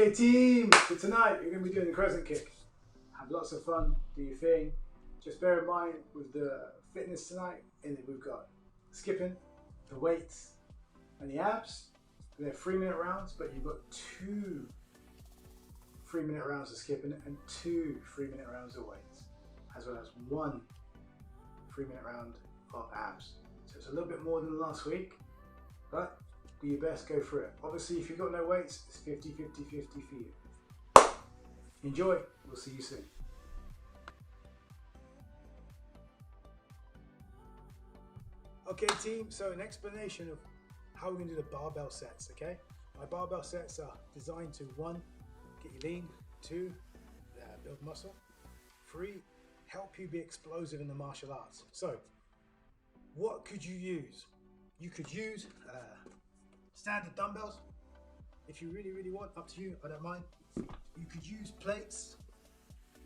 Okay team, so tonight you're going to be doing the crescent kick. Have lots of fun, do your thing. Just bear in mind with the fitness tonight, and then we've got skipping, the weights, and the abs. They're 3-minute rounds, but you've got 2 3-minute rounds of skipping and 2 3-minute rounds of weights, as well as 1 3-minute round of abs. So it's a little bit more than last week, but do your best, go through it. Obviously, if you've got no weights, it's 50, 50, 50 for you. Enjoy, we'll see you soon. Okay team, so an explanation of how we're going to do the barbell sets, okay? My barbell sets are designed to 1, get you lean, 2, build muscle, 3, help you be explosive in the martial arts. So, what could you use? You could use standard dumbbells, if you really want, up to you, I don't mind. You could use plates,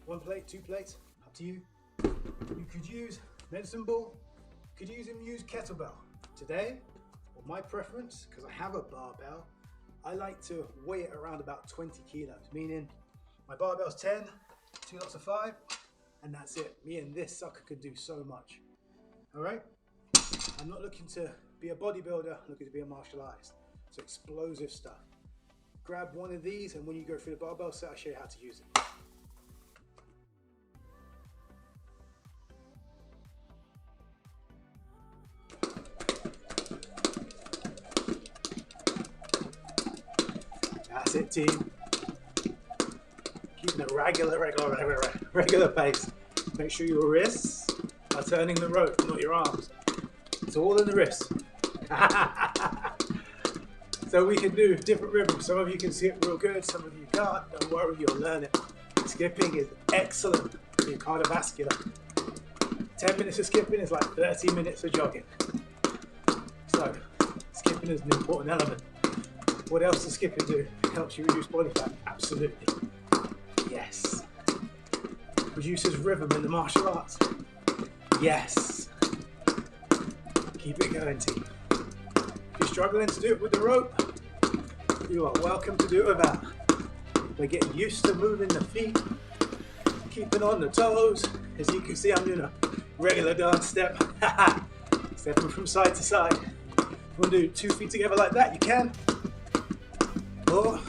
1 plate, 2 plates, up to you. You could use medicine ball, could even use kettlebell. Today, or my preference, because I have a barbell, I like to weigh it around about 20 kilos, meaning my barbell's 10, 2 lots of 5, and that's it. Me and this sucker can do so much. All right? I'm not looking to be a bodybuilder, I'm looking to be a martial artist. So explosive stuff. Grab one of these, and when you go through the barbell set, I'll show you how to use it. That's it, team. Keeping a regular pace. Make sure your wrists are turning the rope, not your arms. It's all in the wrists. So we can do different rhythms. Some of you can see it real good, some of you can't. Don't worry, you'll learn it. Skipping is excellent for your cardiovascular. 10 minutes of skipping is like 30 minutes of jogging. So, skipping is an important element. What else does skipping do? It helps you reduce body fat. Absolutely. Yes. Reduces rhythm in the martial arts. Yes. Keep it going, team. If you're struggling to do it with the rope, you are welcome to do it without. We're getting used to moving the feet, keeping on the toes. As you can see, I'm doing a regular dance step. Stepping from side to side. If you want to do 2 feet together like that, you can. Or,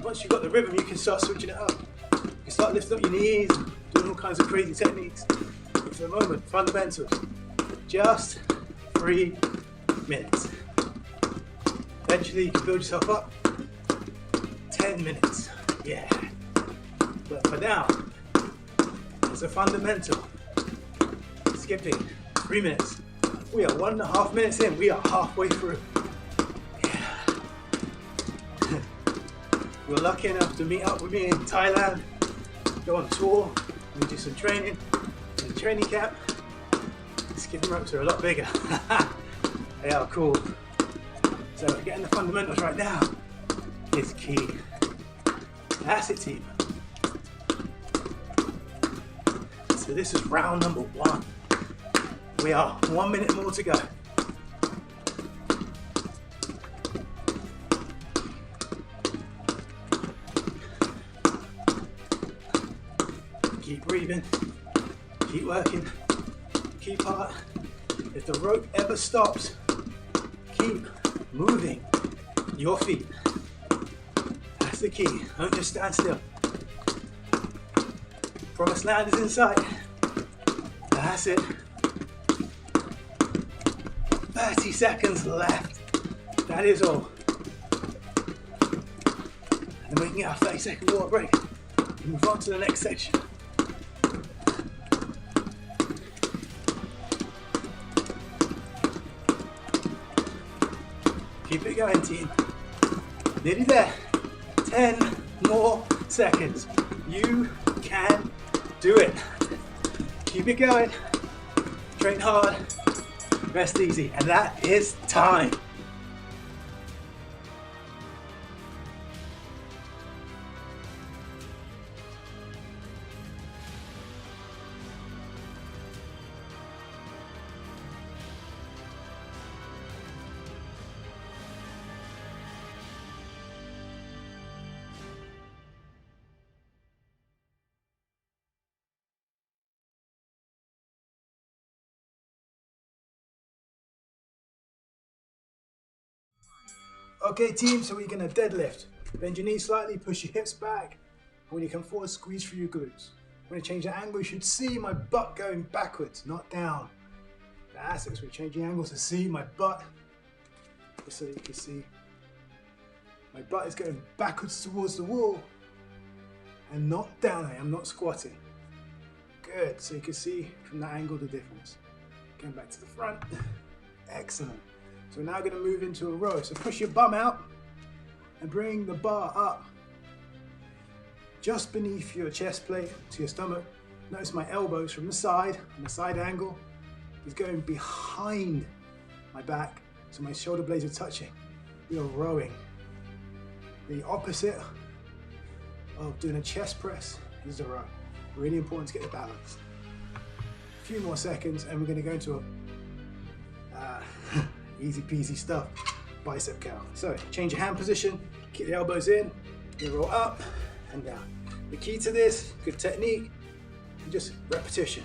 once you've got the rhythm, you can start switching it up. You can start lifting up your knees, doing all kinds of crazy techniques. But for the moment, fundamentals. Just 3 minutes. Eventually you can build yourself up. 10 minutes. Yeah. But for now, it's a fundamental. Skipping 3 minutes. We are 1.5 minutes in. We are halfway through. Yeah. You're lucky enough to meet up with me in Thailand. Go on tour. We do some training in the training camp. Skipping ropes are a lot bigger. They are cool. So getting the fundamentals right now is key. That's it, team. So this is round number 1. We are 1 minute more to go. Keep breathing, keep working, keep hard. If the rope ever stops, keep moving your feet. That's the key. Don't just stand still. Promised land is in sight. That's it. 30 seconds left. That is all. And then we can get our 30-second water break and move on to the next section. Keep it going, team. Nearly there. 10 more seconds. You can do it. Keep it going. Train hard. Rest easy. And that is time. Okay team, so we're going to deadlift. Bend your knees slightly, push your hips back. And when you come forward, squeeze through your glutes. When you change the angle, you should see my butt going backwards, not down. That's it, so we change the angle to see my butt. Just so that you can see my butt is going backwards towards the wall and not down. I am not squatting. Good, so you can see from that angle the difference. Going back to the front. Excellent. So we're now going to move into a row. So push your bum out and bring the bar up just beneath your chest plate to your stomach. Notice my elbows from the side, on the side angle, is going behind my back, so my shoulder blades are touching. We are rowing. The opposite of doing a chest press is a row. Really important to get the balance. A few more seconds and we're going to go into a easy peasy stuff, bicep curl. So change your hand position, keep the elbows in, you roll up and down. The key to this, good technique, and just repetition.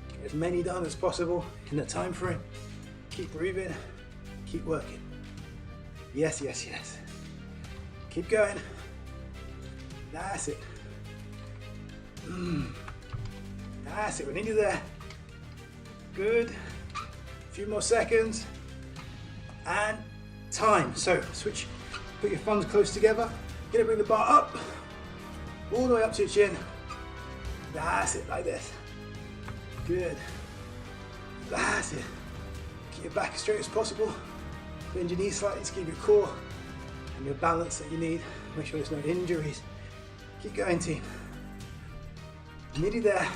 Get as many done as possible in the time frame. Keep breathing, keep working. Yes, yes, yes. Keep going. That's it. That's it, we're nearly there. Good. A few more seconds. And time. So switch, put your thumbs close together. You're gonna bring the bar up, all the way up to your chin. That's it, like this. Good. That's it. Keep your back as straight as possible. Bend your knees slightly to keep your core and your balance that you need. Make sure there's no injuries. Keep going, team. Nearly there.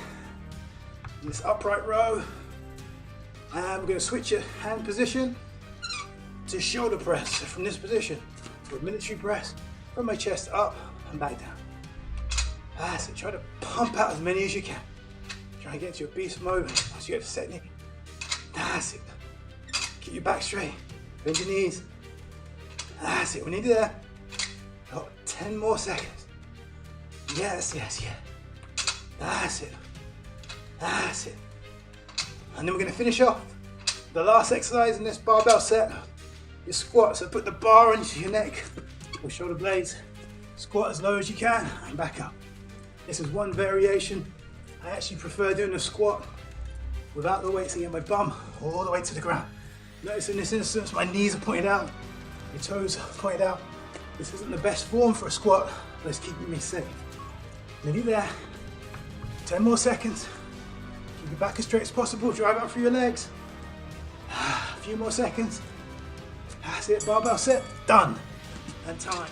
This upright row. And we're going to switch your hand position to shoulder press. So from this position, for a military press, from my chest up and back down. That's it. Try to pump out as many as you can. Try and get to your beast mode once you get to set knee. That's it. Keep your back straight. Bend your knees. That's it. We're nearly there. Got 10 more seconds. Yes, yes, yes. That's it. That's it. And then we're going to finish off the last exercise in this barbell set. Your squat. So put the bar onto your neck or shoulder blades. Squat as low as you can and back up. This is one variation. I actually prefer doing a squat without the weights to get my bum all the way to the ground. Notice in this instance, my knees are pointed out, your toes are pointed out. This isn't the best form for a squat, but it's keeping me safe. Nearly there. 10 more seconds. Keep your back as straight as possible. Drive out through your legs. A few more seconds. That's it. Barbell set. Done. And time.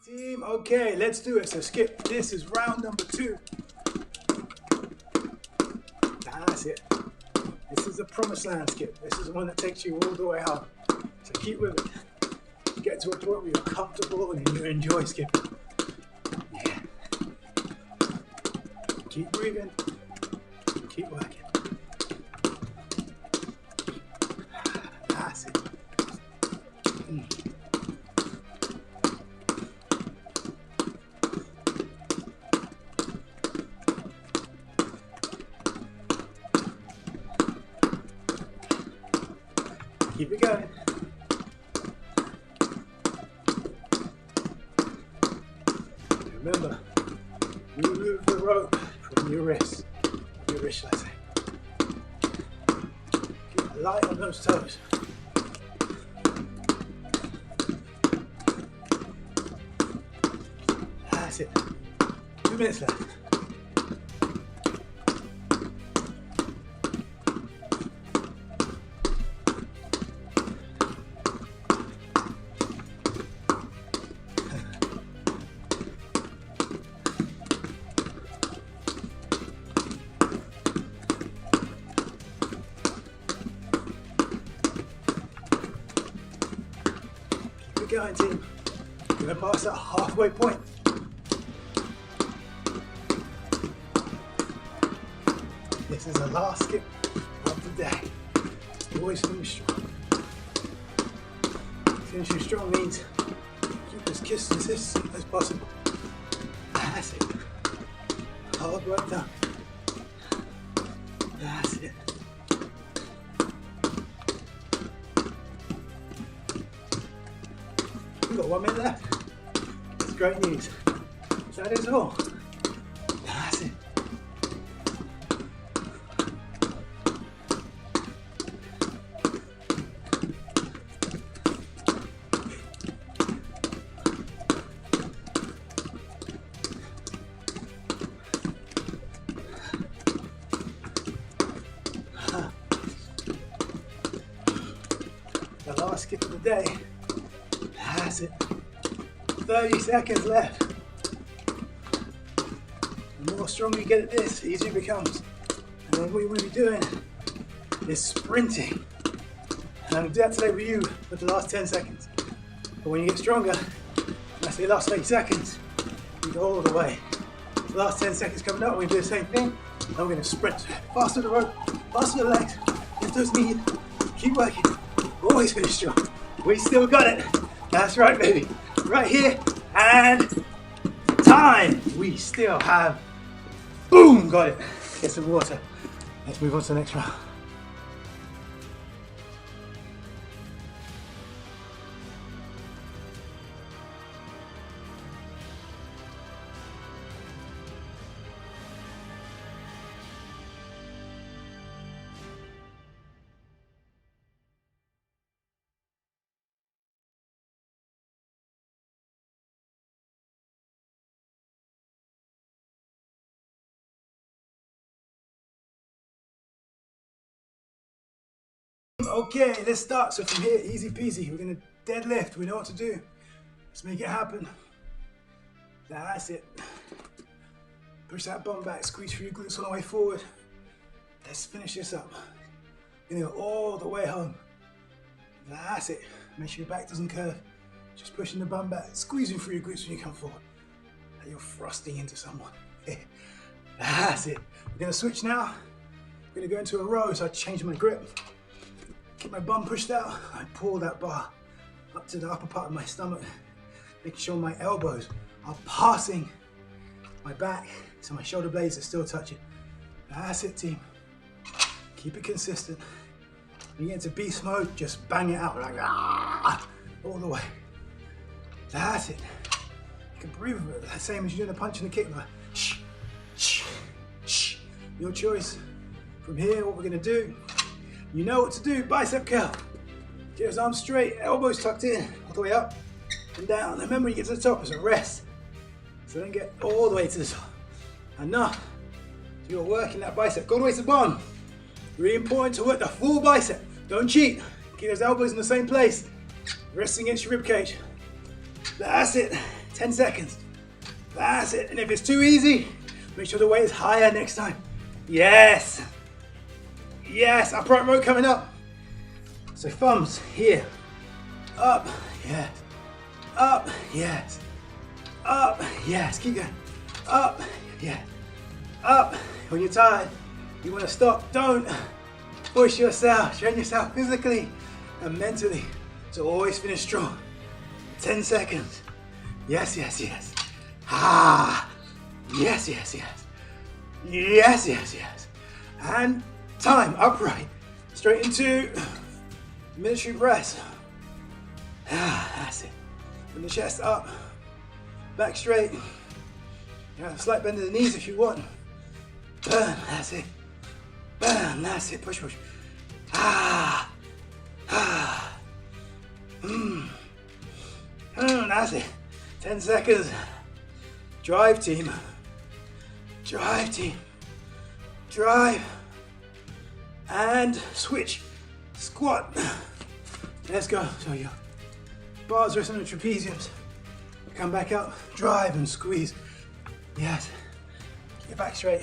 Team, okay, let's do it. So skip, this is round number 2. That's it. This is a promised land skip. This is the one that takes you all the way up. So keep with it. Get to a point where you're comfortable and you enjoy skipping. Yeah. Keep breathing. Keep working. That's it. Keep it going. Remember, you move the rope from your wrist, let's say. Keep light on those toes. That's it. 2 minutes left. going, team. We're going to pass that halfway point. This is the last skip of the day. Always finish strong. Finishing strong means keep as consistent as possible. That's it. Hard work done. That's it. We've got 1 minute left. That's great news. That is all. That's it. The last skip of the day. That's it. 30 seconds left. The more stronger you get at this, the easier it becomes. And then what you want to be doing is sprinting. And I'm going to do that today with you for the last 10 seconds. But when you get stronger, that's the last 30 seconds, you go all the way. The last 10 seconds coming up, we're going to do the same thing. And we're going to sprint. Faster the rope, faster the legs, lift those knees, keep working. Always finish strong. We still got it. That's right, baby. Right here, and time. We still have, boom, got it. Get some water. Let's move on to the next round. Okay, let's start. So from here, easy peasy. We're gonna deadlift. We know what to do. Let's make it happen. That's it. Push that bum back. Squeeze through your glutes on the way forward. Let's finish this up. We're gonna go all the way home. That's it. Make sure your back doesn't curve. Just pushing the bum back. Squeezing through your glutes when you come forward. Like you're thrusting into someone. That's it. We're gonna switch now. We're gonna go into a row. So I change my grip. Keep my bum pushed out, I pull that bar up to the upper part of my stomach, making sure my elbows are passing my back so my shoulder blades are still touching. That's it, team. Keep it consistent. When you get into beast mode, just bang it out like all the way. That's it. You can breathe with it, the same as you're doing a punch and a kick, like shh, shh, shh. Your choice. From here, what we're gonna do, you know what to do, bicep curl. Get his arms straight, elbows tucked in, all the way up and down. And remember, when you get to the top, it's a rest. So don't get all the way to the top. Enough. You're working that bicep. Go all the way to the bottom. Really important to work the full bicep. Don't cheat. Keep those elbows in the same place. Resting against your rib cage. That's it. 10 seconds. That's it. And if it's too easy, make sure the weight is higher next time. Yes. Yes, upright row coming up. So thumbs here. Up, yes. Up, yes. Up, yes. Keep going. Up, yes. Up. When you're tired, you want to stop. Don't push yourself. Train yourself physically and mentally to always finish strong. 10 seconds. Yes, yes, yes. Ah. Yes, yes, yes. Yes, yes, yes. And time, upright, straight into military press. That's it. From the chest up, back straight. You have a slight bend of the knees if you want. Burn, that's it. Burn, that's it. Push, push. That's it. 10 seconds. Drive, team. Drive, team. Drive. And switch. Squat. Let's go. So your bars rest on the trapeziums. Come back up. Drive and squeeze. Yes. Get your back straight.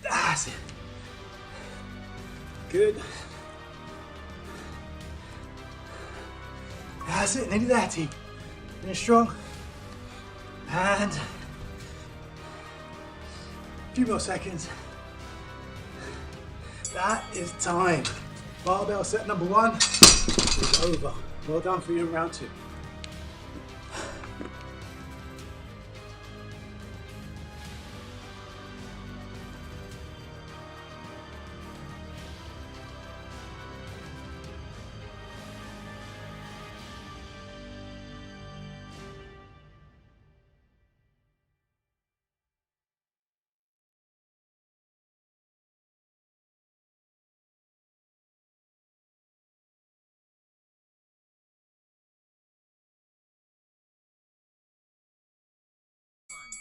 That's it. That's it, nearly there, team. Finish strong. And a few more seconds. That is time. Barbell set number 1 is over. Well done for you in round 2.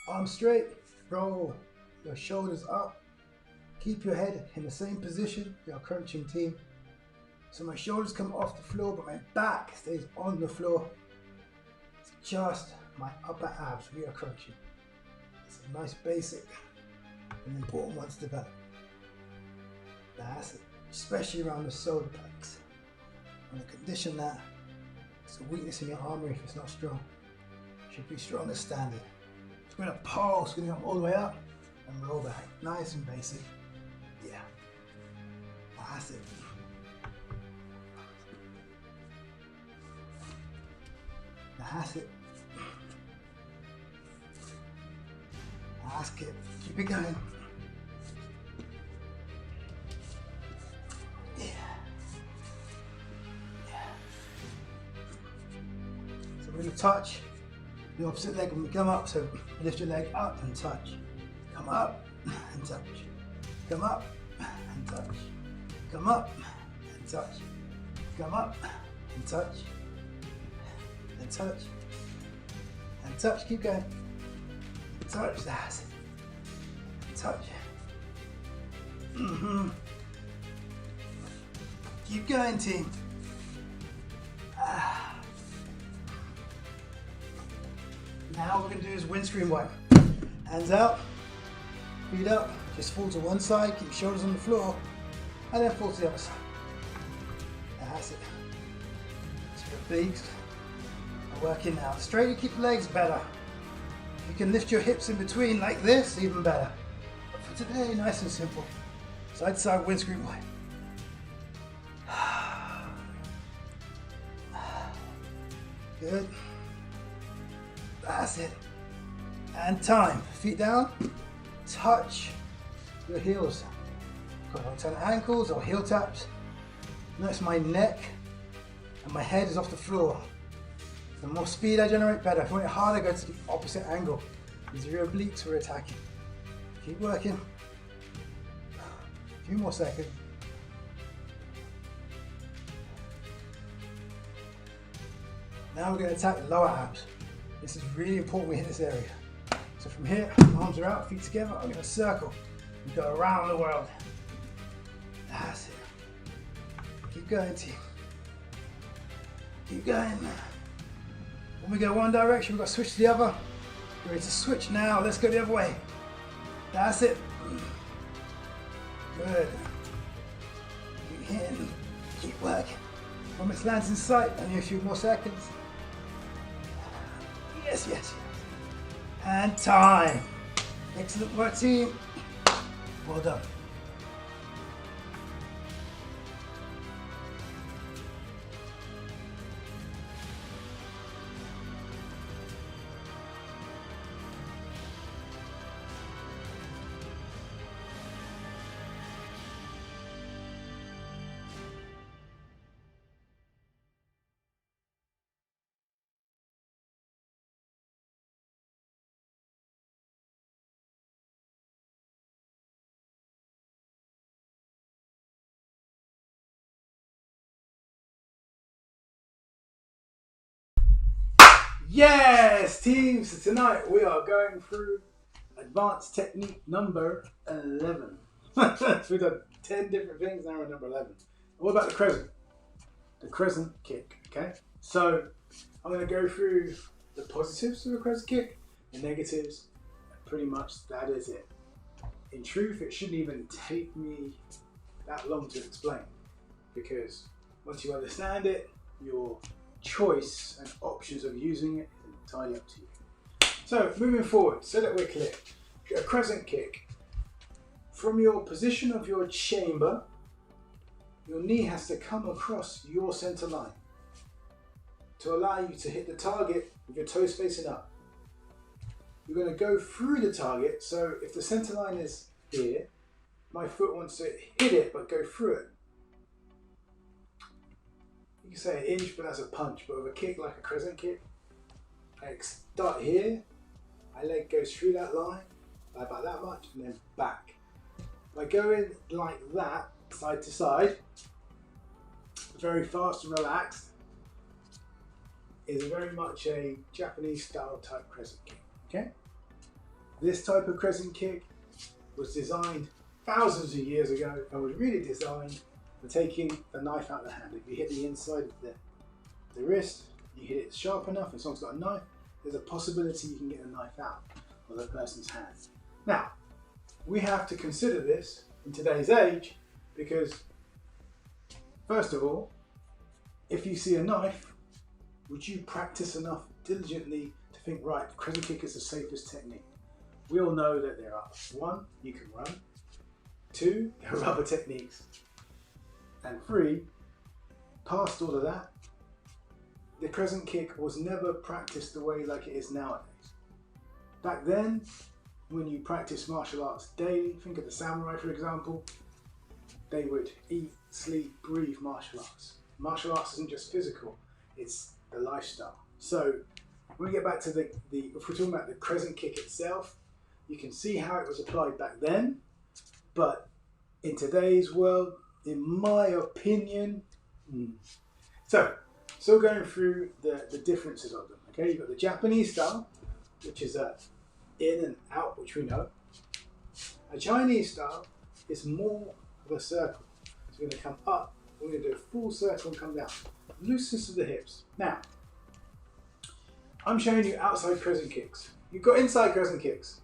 Arms straight, roll your shoulders up. Keep your head in the same position, we are crunching team. So my shoulders come off the floor, but my back stays on the floor. It's just my upper abs, we are crunching. It's a nice basic and important one to develop. That's it, especially around the solar plex. I'm going to condition that. It's a weakness in your armory if it's not strong. It should be strong as standard. We're going to pulse, we're going to come all the way up and roll back. Nice and basic. Yeah. That's it. That's it. That's it. Keep it going. Yeah. Yeah. So we're going to touch the opposite leg when we come up, so lift your leg up and touch. Come up and touch. Come up and touch. Come up and touch. Come up and touch. And touch. And touch. Keep going. Touch. That's it. Touch. Keep going, team. Now what we're going to do is windscreen wipe. Hands out, feet up, just fall to one side, keep shoulders on the floor, and then fall to the other side. That's it. So your obliques are working now. The straighter you keep the legs, better. If you can lift your hips in between like this, even better. But for today, nice and simple. Side to side windscreen wipe. Good. That's it. And time. Feet down. Touch your heels. Got turn ankles or heel taps. Notice my neck and my head is off the floor. The more speed I generate, better. If you want it harder, go to the opposite angle. These are your obliques we're attacking. Keep working. A few more seconds. Now we're going to attack the lower abs. This is really important we hit this area. So from here, arms are out, feet together, I'm going to circle and go around the world. That's it. Keep going, team. Keep going. When we go one direction, we've got to switch to the other. We're ready to switch now. Let's go the other way. That's it. Good. Keep hitting. Keep working. When it lands in sight, only a few more seconds. Yes, yes, yes. And time. Excellent work, team. Well done. Yes, team. So tonight we are going through advanced technique number 11. We've done 10 different things, now we're number 11. What about the crescent? The crescent kick, okay? So I'm going to go through the positives of the crescent kick, the negatives, and pretty much that is it. In truth, it shouldn't even take me that long to explain, because once you understand it, your choice and options of using it is entirely up to you. So moving forward, so that we're clear, a crescent kick. From your position of your chamber, your knee has to come across your center line to allow you to hit the target with your toes facing up. You're going to go through the target, so if the center line is here, my foot wants to hit it but go through it. You can say an inch, but that's a punch. But with a kick like a crescent kick, I start here, my leg goes through that line, about that much, and then back. By going like that, side to side, very fast and relaxed, is very much a Japanese style type crescent kick. Okay? This type of crescent kick was designed thousands of years ago and was really designed for taking the knife out of the hand. If you hit the inside of the wrist, you hit it sharp enough, and someone's got a knife, there's a possibility you can get the knife out of the person's hand. Now, we have to consider this in today's age because, first of all, if you see a knife, would you practice enough diligently to think, right, crescent kick is the safest technique? We all know that there are 1, you can run, 2, there are other techniques, and 3, past all of that, the crescent kick was never practiced the way like it is nowadays. Back then, when you practice martial arts daily, think of the samurai for example, they would eat, sleep, breathe martial arts. Martial arts isn't just physical, it's the lifestyle. So when we get back to if we're talking about the crescent kick itself, you can see how it was applied back then, but in today's world, in my opinion, so still going through the differences of them. Okay, you've got the Japanese style, which is a in and out, which we know. A Chinese style is more of a circle. So we're going to come up, we're going to do a full circle and come down. Looseness of the hips. Now, I'm showing you outside crescent kicks. You've got inside crescent kicks.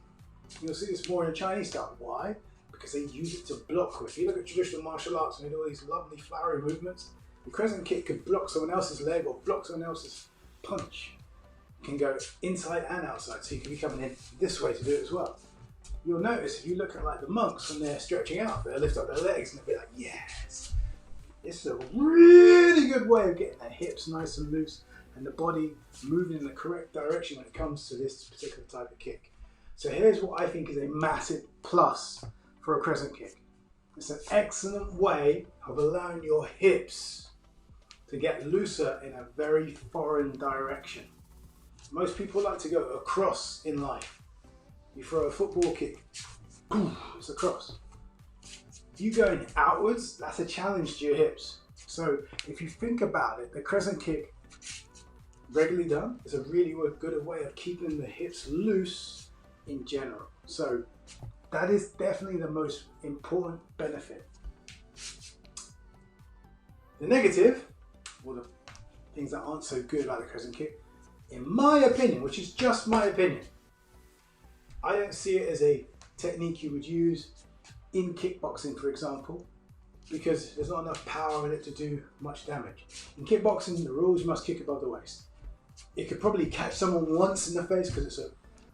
You'll see this more in a Chinese style. Why? Because they use it to block with. If you look at traditional martial arts and they do all these lovely flowery movements, the crescent kick could block someone else's leg or block someone else's punch. It can go inside and outside, so you can be coming in this way to do it as well. You'll notice if you look at like the monks when they're stretching out, they'll lift up their legs and they'll be like, yes. This is a really good way of getting their hips nice and loose and the body moving in the correct direction when it comes to this particular type of kick. So here's what I think is a massive plus for a crescent kick. It's an excellent way of allowing your hips to get looser in a very foreign direction. Most people like to go across in life. You throw a football kick, boom, it's across. You going outwards, that's a challenge to your hips. So if you think about it, the crescent kick, regularly done, is a really good way of keeping the hips loose in general. So that is definitely the most important benefit. The negative, or the things that aren't so good about the crescent kick, in my opinion, which is just my opinion, I don't see it as a technique you would use in kickboxing, for example, because there's not enough power in it to do much damage. In kickboxing, the rules, you must kick above the waist. It could probably catch someone once in the face because it's an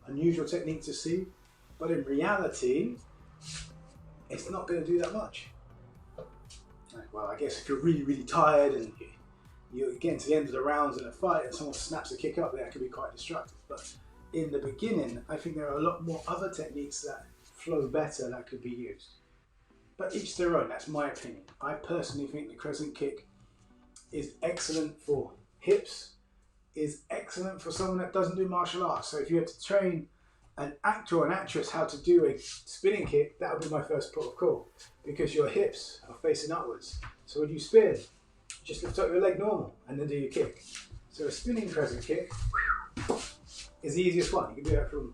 unusual technique to see, but in reality, it's not going to do that much. Well, I guess if you're really, really tired and you're getting to the end of the rounds in a fight and someone snaps a kick up there, it can be quite destructive. But in the beginning, I think there are a lot more other techniques that flow better that could be used. But each their own, that's my opinion. I personally think the crescent kick is excellent for hips, is excellent for someone that doesn't do martial arts. So if you had to train an actor or an actress how to do a spinning kick, that would be my first port of call, because your hips are facing upwards. So when you spin, just lift up your leg normal and then do your kick. So a spinning crescent kick is the easiest one. You can do that from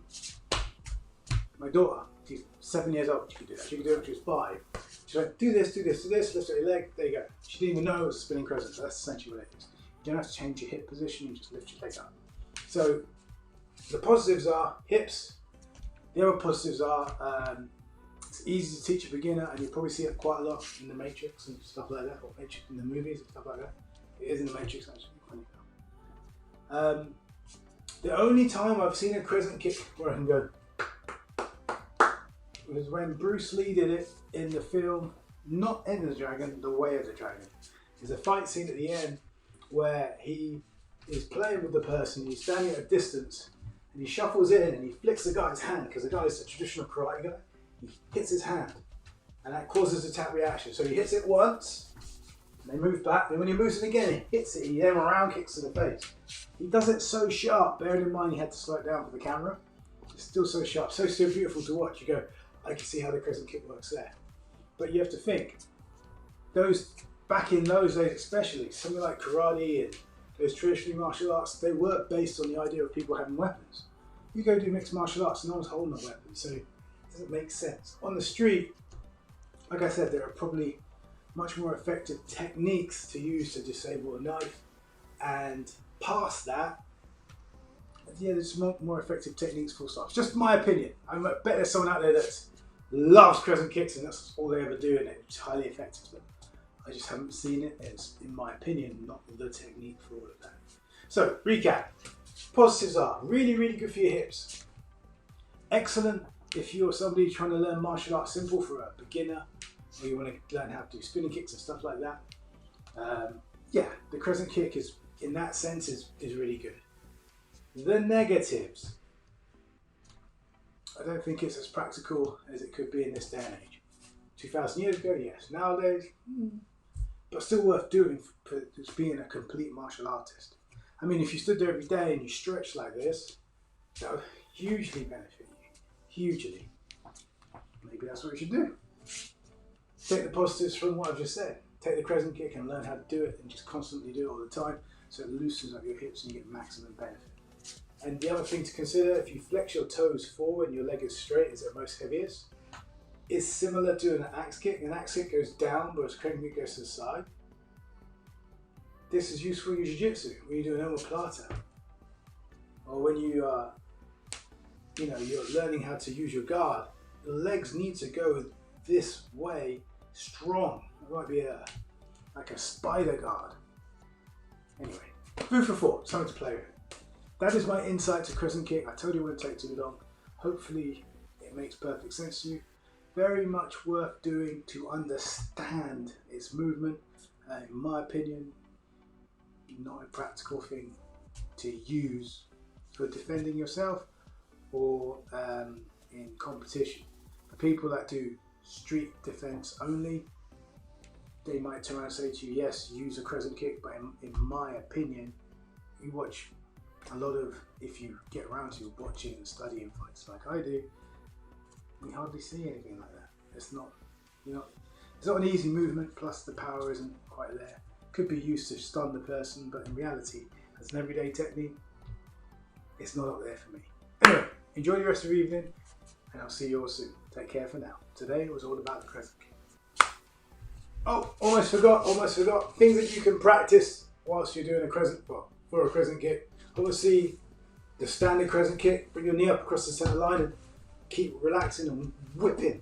my daughter. She's 7 years old. She could do that. She could do it when she was 5. She went, do this, do this, do this, lift up your leg. There you go. She didn't even know it was a spinning crescent. So that's essentially what it is. You don't have to change your hip position. You just lift your leg up. So the positives are hips. The other positives are it's easy to teach a beginner, and you probably see it quite a lot in the Matrix and stuff like that, or Matrix in the movies and stuff like that. It is in the Matrix actually. The only time I've seen a crescent kick where I can go was when Bruce Lee did it in the film, not Enter the Dragon, The Way of the Dragon. There's a fight scene at the end where he is playing with the person, he's standing at a distance, and he shuffles in and he flicks the guy's hand, because the guy is a traditional karate guy. He hits his hand, and that causes a tap reaction. So he hits it once, and they move back, and when he moves it again, he hits it, he then round kicks to the face. He does it so sharp, bearing in mind he had to slow it down for the camera. It's still so sharp, so beautiful to watch. You go, I can see how the crescent kick works there. But you have to think, back in those days especially, something like karate and those traditional martial arts, they were based on the idea of people having weapons. You go do mixed martial arts, no one's holding a weapon, so it doesn't make sense. On the street, like I said, there are probably much more effective techniques to use to disable a knife, and past that, yeah, there's more effective techniques, full stop. It's just my opinion. I bet there's someone out there that loves crescent kicks and that's all they ever do, and it's highly effective. But I just haven't seen it. It's, in my opinion, not the technique for all of that. So, recap. Positives are really, really good for your hips. Excellent if you're somebody trying to learn martial arts, simple for a beginner, or you want to learn how to do spinning kicks and stuff like that. Yeah, the crescent kick is, in that sense, is really good. The negatives. I don't think it's as practical as it could be in this day and age. 2,000 years ago, yes. Nowadays, but still worth doing for just being a complete martial artist. I mean, if you stood there every day and you stretched like this, that would hugely benefit you. Hugely. Maybe that's what you should do. Take the positives from what I've just said. Take the crescent kick and learn how to do it, and just constantly do it all the time, so it loosens up your hips and you get maximum benefit. And the other thing to consider, if you flex your toes forward and your leg is straight, is at most heaviest, is similar to an axe kick. An axe kick goes down, whereas crescent kick goes to the side. This is useful in jiu-jitsu when you do an omoplata, or when you are, you're learning how to use your guard. The legs need to go this way, strong. It might be like a spider guard. Anyway, food for thought, something to play with. That is my insight to crescent kick. I told you it wouldn't take too long. Hopefully it makes perfect sense to you. Very much worth doing to understand its movement. In my opinion, not a practical thing to use for defending yourself or in competition. For people that do street defense only, they might turn around and say to you, yes, use a crescent kick, but in my opinion, you watch a lot of, if you get around to watching and studying fights like I do, we hardly see anything like that. It's not an easy movement, plus the power isn't quite there. Could be used to stun the person, but in reality, as an everyday technique, it's not up there for me. Anyway, enjoy the rest of your evening, and I'll see you all soon. Take care for now. Today was all about the crescent kick. Oh, almost forgot. Things that you can practice whilst you're doing a crescent, for a crescent kick. Obviously, the standard crescent kick, bring your knee up across the center line and keep relaxing and whipping.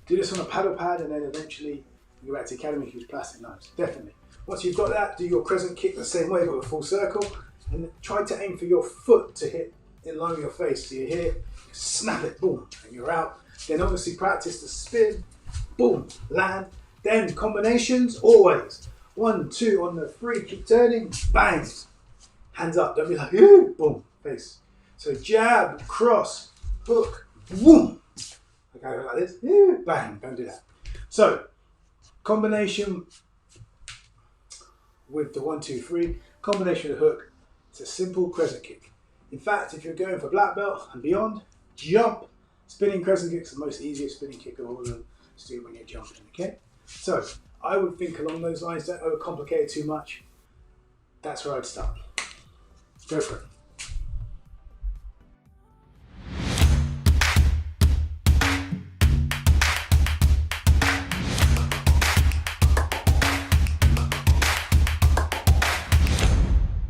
Do this on a paddle pad, and then eventually you go back to the academy, use plastic knives. Definitely. Once you've got that, do your crescent kick the same way, but a full circle, and try to aim for your foot to hit in line with your face. So you're here, snap it, boom, and you're out. Then obviously practice the spin, boom, land. Then combinations, always. 1, 2, on the 3, keep turning, bang. Hands up, don't be like, ooh, boom, face. So jab, cross, hook, boom. Okay, like this, ooh, bang, don't do that. So, combination with the 1, 2, 3, combination with the hook, it's a simple crescent kick. In fact, if you're going for black belt and beyond, jump. Spinning crescent kick's the most easiest spinning kick of all of them to do when you're jumping, okay? So, I would think along those lines, don't overcomplicate it too much. That's where I'd start. Go for it.